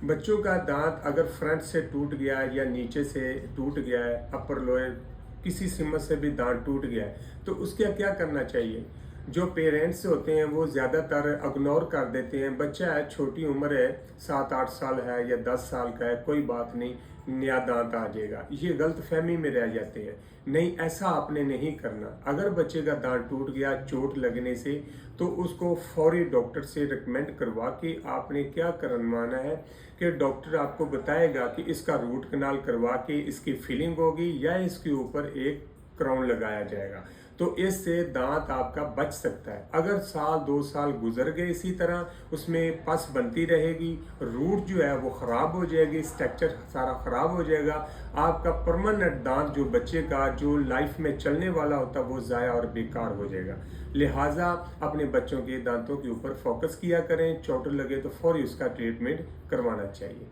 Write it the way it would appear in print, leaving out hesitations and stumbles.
बच्चों का दांत अगर फ्रंट से टूट गया है या नीचे से टूट गया है, अपर लोअर किसी सिमत से भी दांत टूट गया है, तो उसका क्या करना चाहिए? जो पेरेंट्स होते हैं वो ज़्यादातर इग्नोर कर देते हैं, बच्चा है, छोटी उम्र है, 7-8 साल है या 10 साल का है, कोई बात नहीं, नया दांत आ जाएगा, ये गलत फहमी में रह जाते हैं। नहीं, ऐसा आपने नहीं करना। अगर बच्चे का दांत टूट गया चोट लगने से, तो उसको फौरी डॉक्टर से रिकमेंड करवा के आपने क्या करवाना है कि डॉक्टर आपको बताएगा कि इसका रूट कनाल करवा के इसकी फिलिंग होगी या इसके ऊपर एक क्राउन लगाया जाएगा, तो इससे दांत आपका बच सकता है। अगर 1-2 साल गुजर गए इसी तरह, उसमें पस बनती रहेगी, रूट जो है वो ख़राब हो जाएगी, स्ट्रक्चर सारा ख़राब हो जाएगा, आपका परमानेंट दांत जो बच्चे का जो लाइफ में चलने वाला होता है वो ज़ाया और बेकार हो जाएगा। लिहाजा अपने बच्चों के दांतों के ऊपर फोकस किया करें, चोट लगे तो फौरी उसका ट्रीटमेंट करवाना चाहिए।